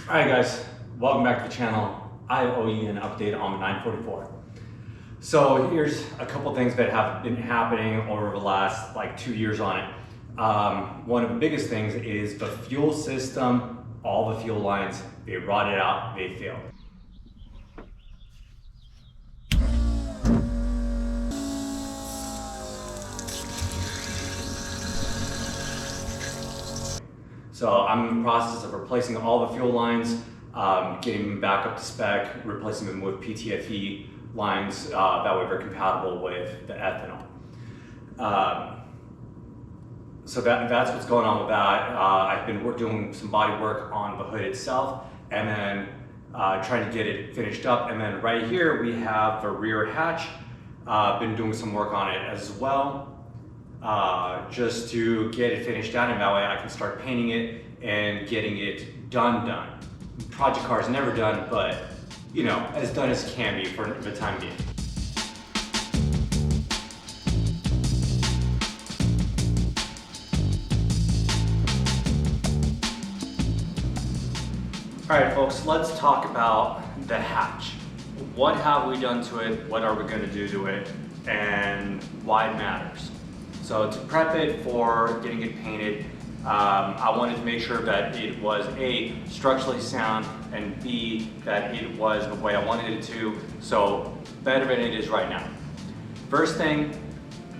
Alright guys, welcome back to the channel. I owe you an update on the 944. So here's a couple things that have been happening over the last 2 years on it. One of the biggest things is the fuel system. All the fuel lines, they rotted out, they failed. So I'm in the process of replacing all the fuel lines, getting them back up to spec, replacing them with pt.1 lines that way they're compatible with the ethanol. So that's what's going on with that. I've been doing some body work on the hood itself, and then trying to get it finished up. And then right here we have the rear hatch. Been doing some work on it as well. Just to get it finished out, and that way I can start painting it and getting it done. Project car is never done, but you know, as done as can be for the time being. All right, folks, let's talk about the hatch. What have we done to it? What are we going to do to it? And why it matters. So to prep it for getting it painted, I wanted to make sure that it was A, structurally sound, and B, that it was the way I wanted it to, so better than it is right now. First thing,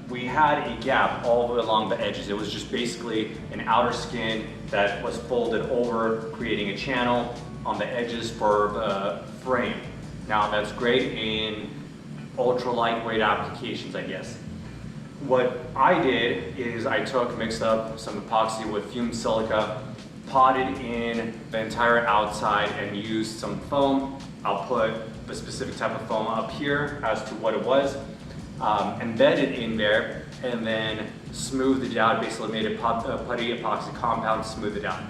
we had a gap all the way along the edges. It was just basically an outer skin that was folded over, creating a channel on the edges for the frame. Now that's great in ultra lightweight applications, I guess. What I did is I mixed up some epoxy with fumed silica, potted in the entire outside, and used some foam. I'll put the specific type of foam up here as to what it was, embedded in there, and then smoothed it out. Basically made a putty epoxy compound, smoothed it out.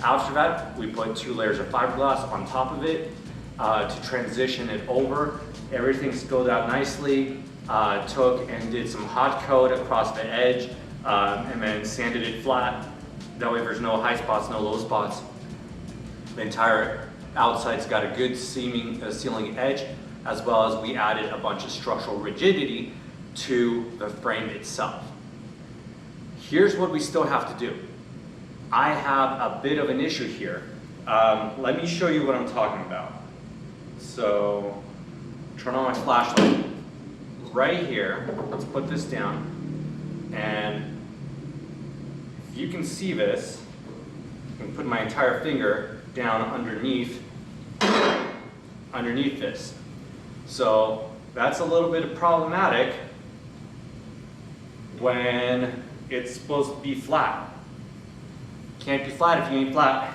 After that, we put 2 layers of fiberglass on top of it to transition it over. Everything spilled out nicely. Took and did some hot coat across the edge, and then sanded it flat. That way there's no high spots, no low spots. The entire outside's got a good sealing edge, as well as we added a bunch of structural rigidity to the frame itself. Here's what we still have to do. I have a bit of an issue here. Let me show you what I'm talking about. So, turn on my flashlight. Right here, let's put this down, and if you can see this, I can put my entire finger down underneath this. So that's a little bit problematic when it's supposed to be flat. Can't be flat if you ain't flat.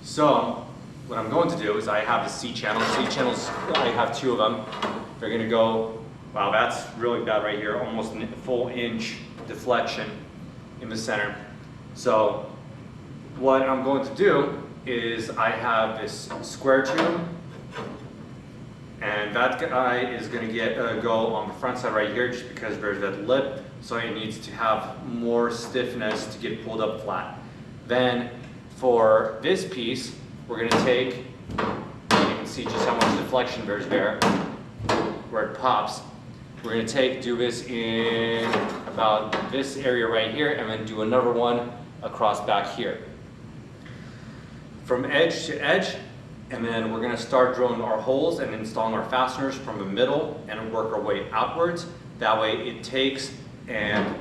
So what I'm going to do is I have the C channels. C channels, I have 2 of them. They're gonna go, wow, that's really bad right here, almost a full inch deflection in the center. So what I'm going to do is I have this square tube, and that guy is going to go on the front side right here, just because there's that lip, so it needs to have more stiffness to get pulled up flat. This for this piece, we're going to take, you can see just how much deflection there's there, where it pops. We're going to do this in about this area right here, and then do another one across back here. From edge to edge, and then we're going to start drilling our holes and installing our fasteners from the middle and work our way outwards. That way it takes and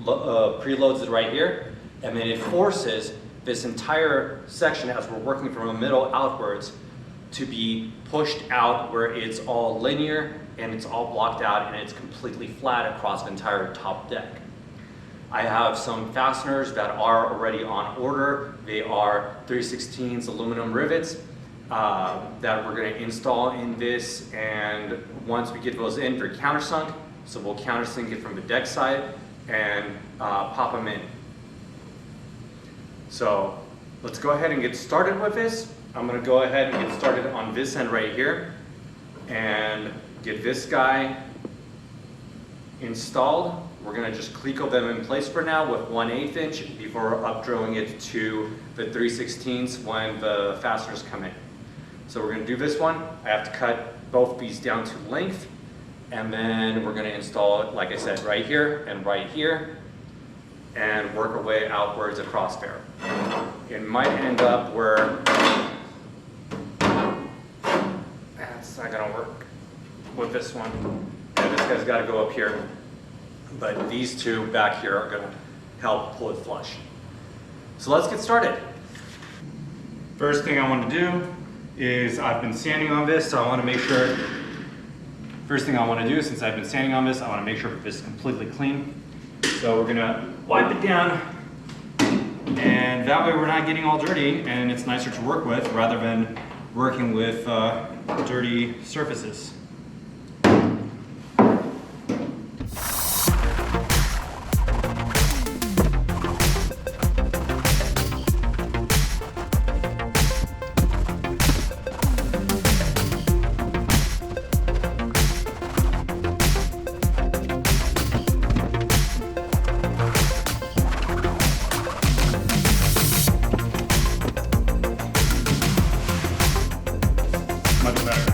preloads it right here, and then it forces this entire section, as we're working from the middle outwards, to be pushed out where it's all linear and it's all blocked out and it's completely flat across the entire top deck. I have some fasteners that are already on order. They are 3/16 aluminum rivets that we're going to install in this, and once we get those in, they're countersunk, so we'll countersink it from the deck side and pop them in. So let's go ahead and get started with this. I'm going to go ahead and get started on this end right here and get this guy installed We're gonna just cleco them in place for now with 1/8 inch before up drilling it to the 3/16 when the fasteners come in. So we're gonna do this one. I have to cut both these down to length, and then we're gonna install it, like I said, right here, and work our way outwards across there. It might end up where that's not gonna work with this one. And this guy's gotta go up here. But these two back here are gonna help pull it flush. So let's get started. First thing I wanna do is I've been sanding on this, so I wanna make sure, first thing I wanna do since I've been sanding on this, I wanna make sure that this is completely clean. So we're gonna wipe it down, and that way we're not getting all dirty and it's nicer to work with rather than working with dirty surfaces. Much better.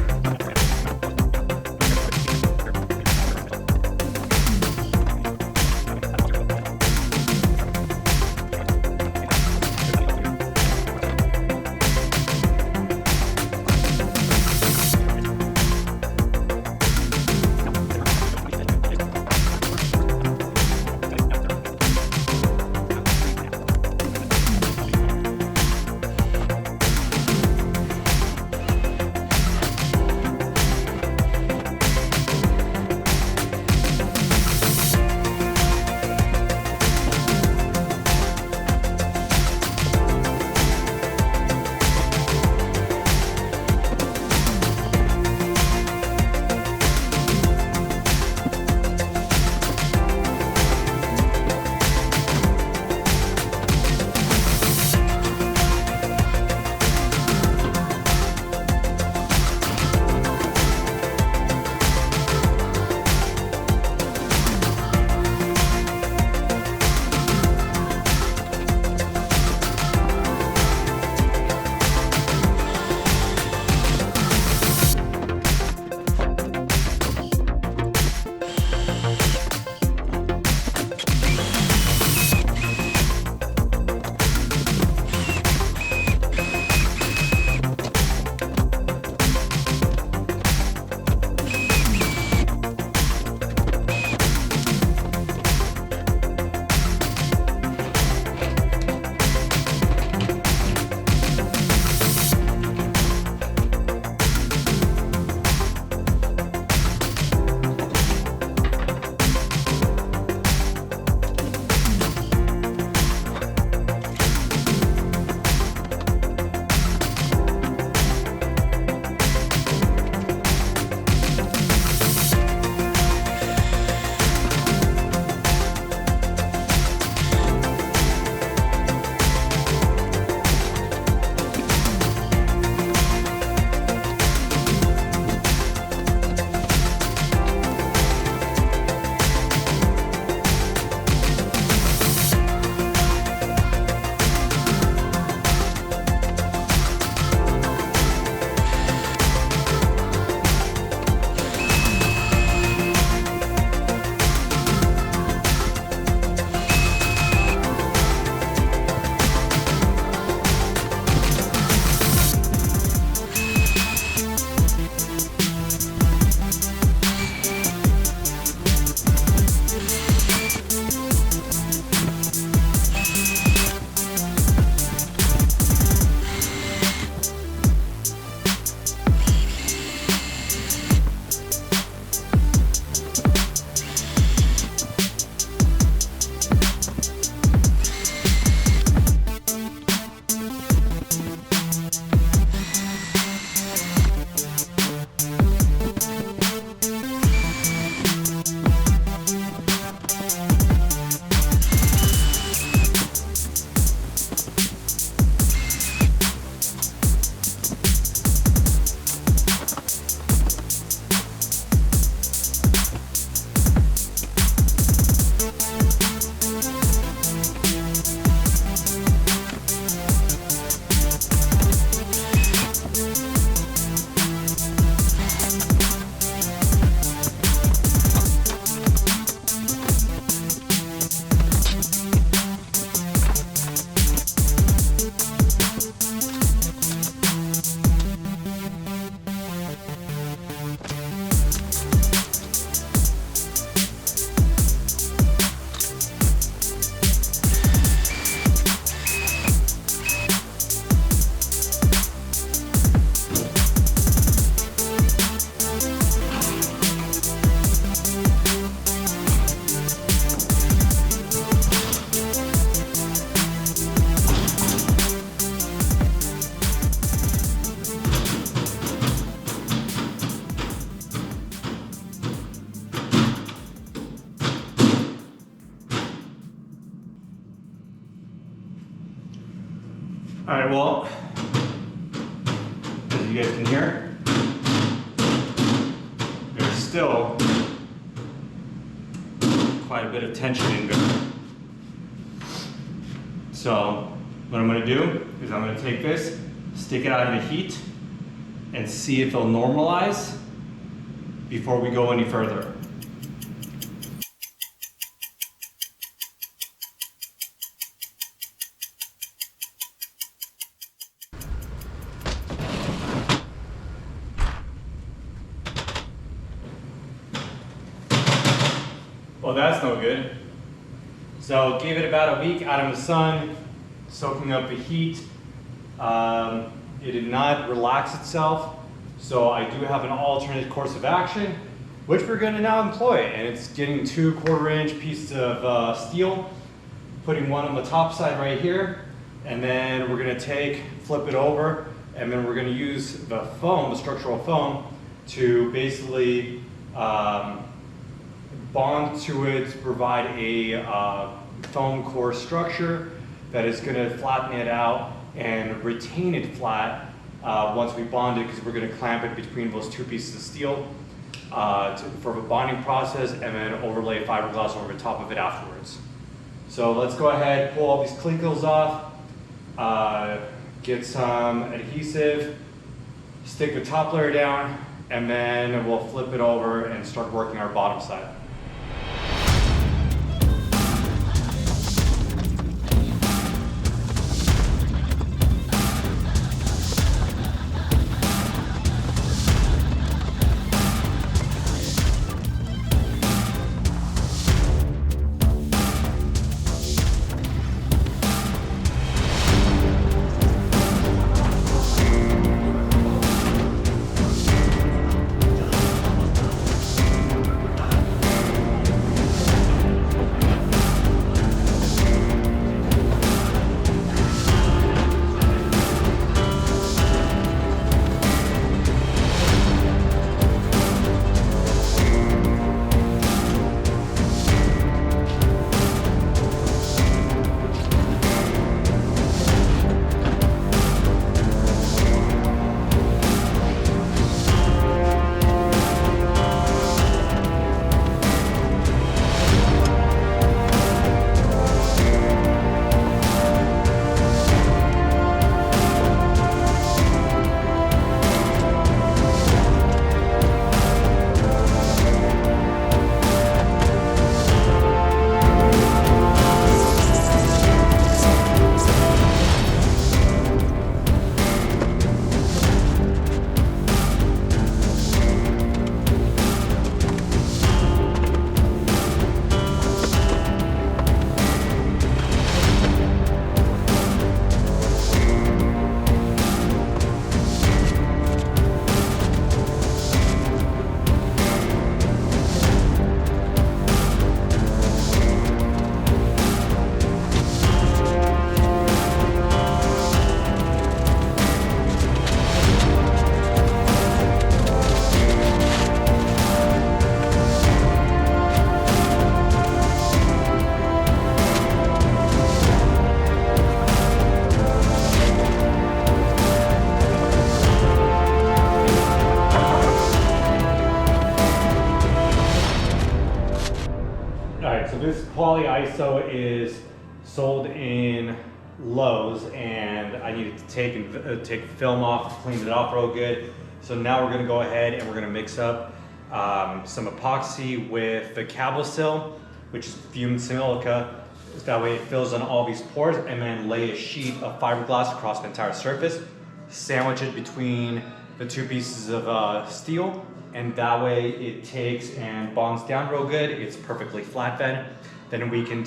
All right, well, as you guys can hear, there's still quite a bit of tension in there. So what I'm gonna do is I'm gonna take this, stick it out in the heat, and see if it'll normalize before we go any further. Well, that's no good. So gave it about a week out in the sun, soaking up the heat. It did not relax itself. So I do have an alternate course of action, which we're gonna now employ. And it's getting 2 1/4-inch pieces of steel, putting one on the top side right here. And then we're gonna flip it over, and then we're gonna use the foam, the structural foam, to basically bond to it to provide a foam core structure that is going to flatten it out and retain it flat once we bond it, because we're going to clamp it between those 2 pieces of steel for the bonding process, and then overlay fiberglass over the top of it afterwards. So let's go ahead, pull all these clinkles off, get some adhesive, stick the top layer down, and then we'll flip it over and start working our bottom side. This poly ISO is sold in Lowe's, and I needed to take film off, clean it off real good. So now we're going to go ahead and we're going to mix up some epoxy with the Cabosil, which is fumed silica. That way it fills in all these pores, and then lay a sheet of fiberglass across the entire surface, sandwich it between the 2 pieces of steel, and that way it takes and bonds down real good. It's perfectly flatbed. Then we can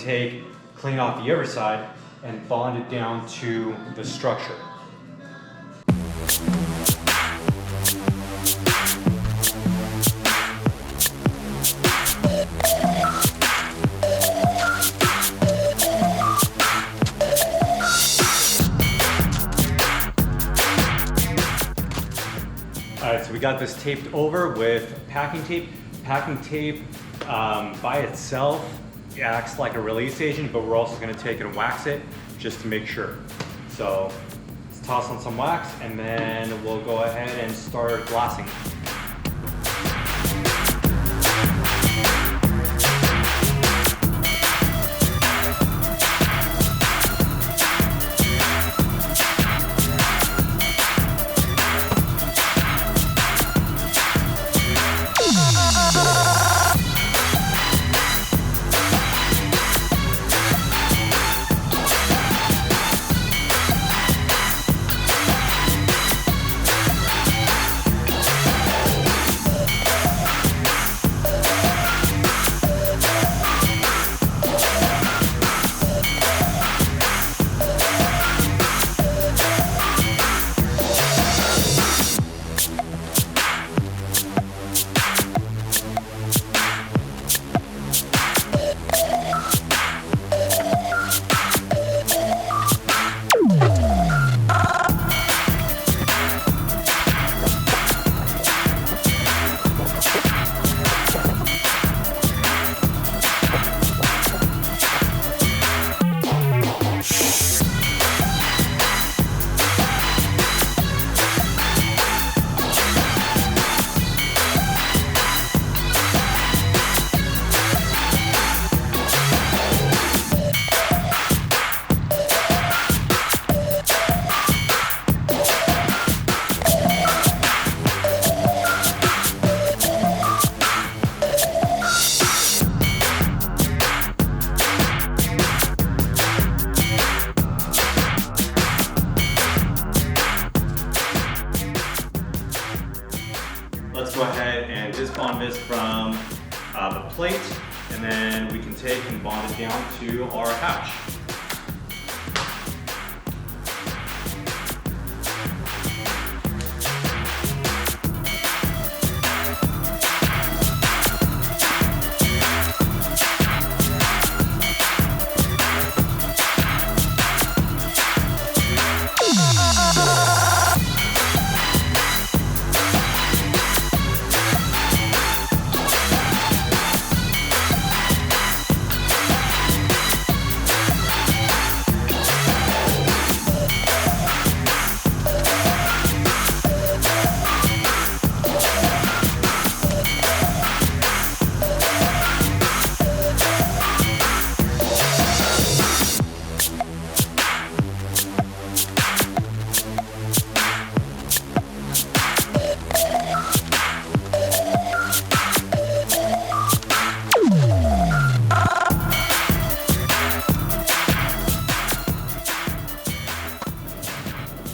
clean off the other side and bond it down to the structure. Alright, so we got this taped over with packing tape. Packing tape by itself acts like a release agent, but we're also going to take and wax it just to make sure. So toss on some wax, and then we'll go ahead and start glassing. Let's go ahead and disbond this from the plate, and then we can take and bond it down to our hatch.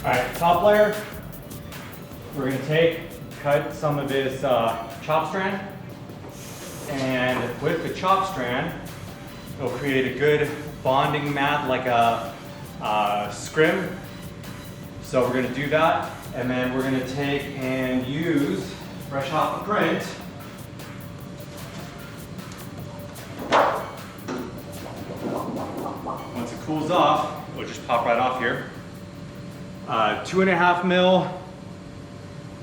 Alright, top layer, we're going to cut some of this chop strand, and with the chop strand, it'll create a good bonding mat like a scrim. So we're going to do that, and then we're going to take and use, fresh off the print, once it cools off, it'll just pop right off here. 2.5 mil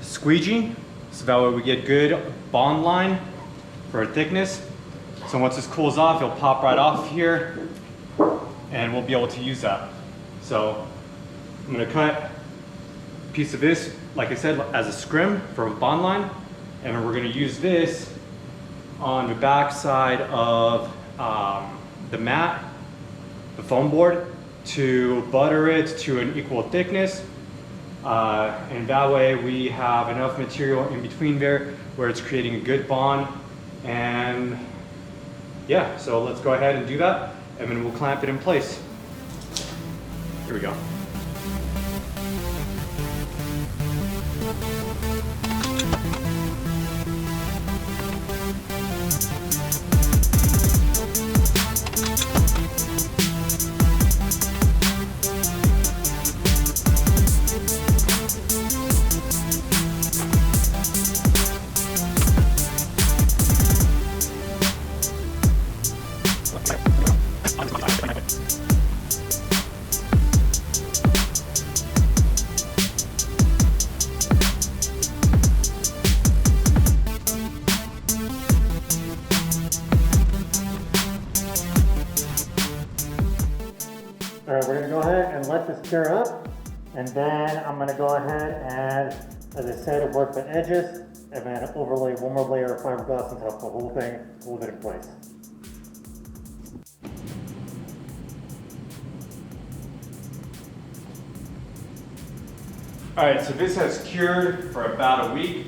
squeegee, so that way we get good bond line for our thickness. So once this cools off, it'll pop right off here, and we'll be able to use that. So I'm going to cut a piece of this, like I said, as a scrim for a bond line, and we're going to use this on the back side of the mat, the foam board, to butter it to an equal thickness, and that way we have enough material in between there where it's creating a good bond. And yeah, so let's go ahead and do that, and then we'll clamp it in place. Here we go. All right, we're gonna go ahead and let this cure up. And then I'm gonna go ahead and, as I said, work the edges, and then overlay one more layer of fiberglass on top of the whole thing, hold it in place. All right, so this has cured for about a week.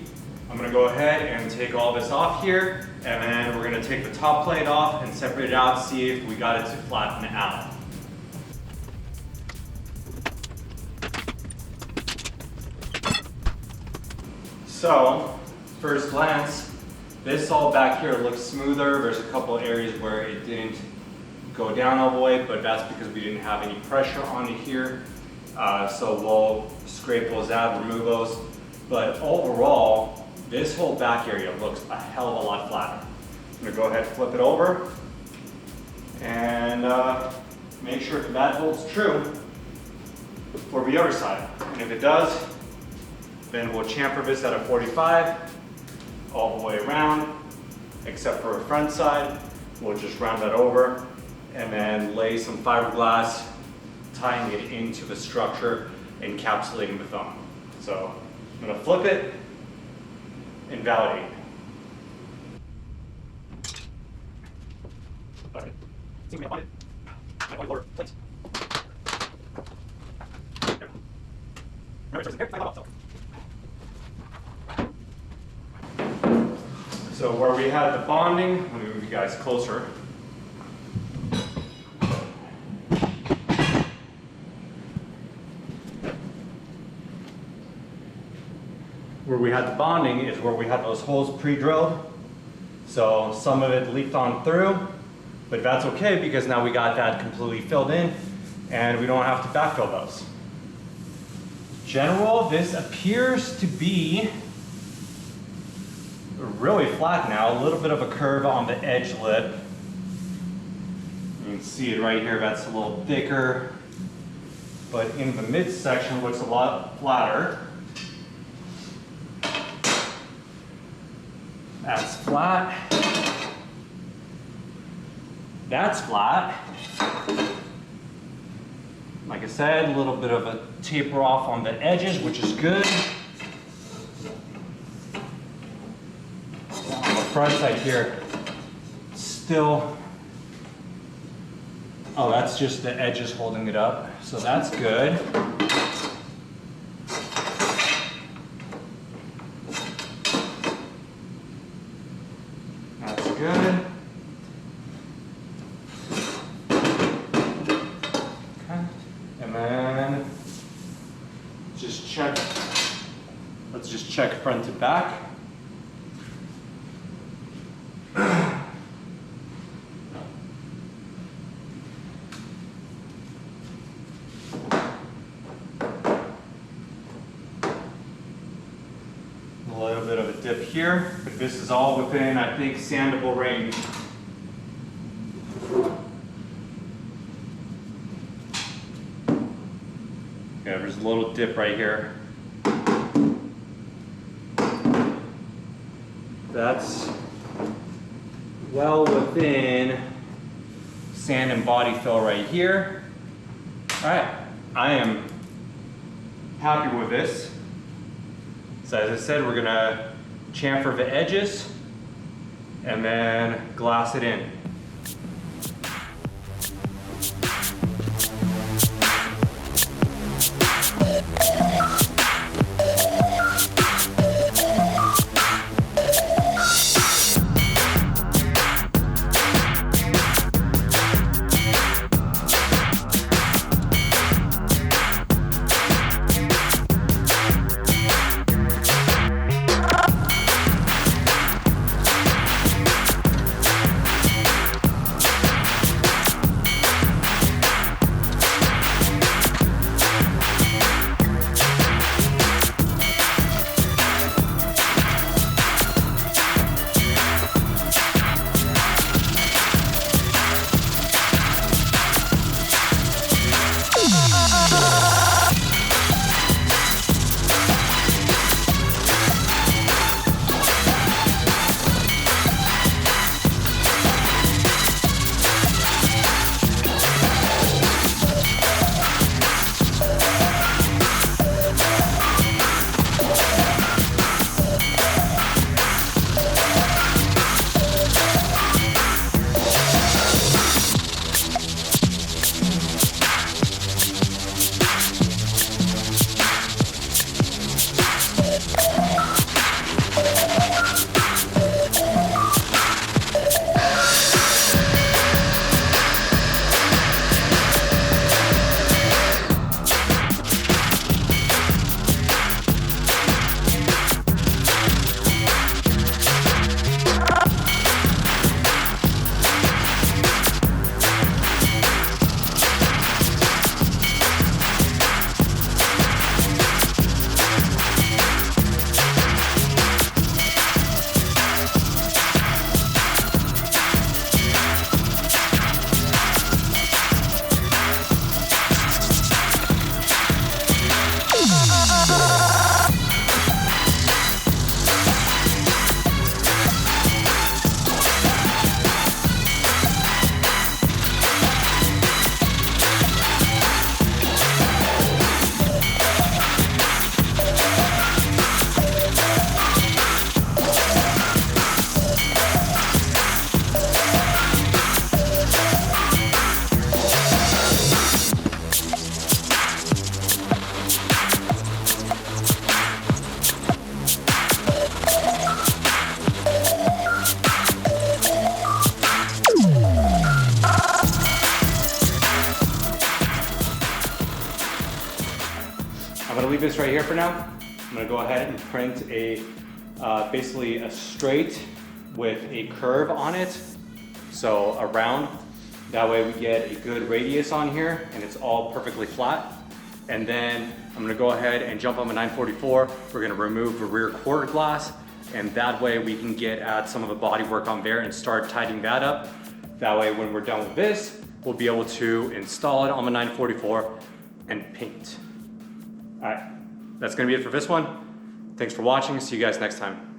I'm gonna go ahead and take all this off here, and then we're gonna take the top plate off and separate it out, see if we got it to flatten out. So, first glance, this all back here looks smoother. There's a couple areas where it didn't go down all the way, but that's because we didn't have any pressure on it here. So we'll scrape those out, remove those. But overall, this whole back area looks a hell of a lot flatter. I'm gonna go ahead and flip it over and make sure if that holds true for the other side. And if it does, then we'll chamfer this at a 45 all the way around, except for a front side. We'll just round that over and then lay some fiberglass, tying it into the structure, encapsulating the foam. So I'm gonna flip it and validate. Okay. So where we had the bonding, let me move you guys closer. Where we had the bonding is where we had those holes pre-drilled. So some of it leaked on through, but that's okay because now we got that completely filled in and we don't have to backfill those. General, this appears to be really flat now, a little bit of a curve on the edge lip. You can see it right here, that's a little thicker, but in the midsection looks a lot flatter. That's flat. That's flat. Like I said, a little bit of a taper off on the edges, which is good. On the front side here, still, oh, that's just the edges holding it up. So that's good. That's good. Okay. And then just check, let's just check front to back. A little bit of a dip here, but this is all within, I think, sandable range. Yeah, there's a little dip right here. That's well within sand and body fill right here. All right, I am happy with this. So as I said, we're gonna chamfer the edges and then glass it in. leave this right here for now. I'm gonna go ahead and print a, basically a straight with a curve on it. So a round. That way we get a good radius on here and it's all perfectly flat. And then I'm gonna go ahead and jump on the 944. We're gonna remove the rear quarter glass, and that way we can get at some of the body work on there and start tightening that up. That way when we're done with this, we'll be able to install it on the 944 and paint. All right, that's gonna be it for this one. Thanks for watching. See you guys next time.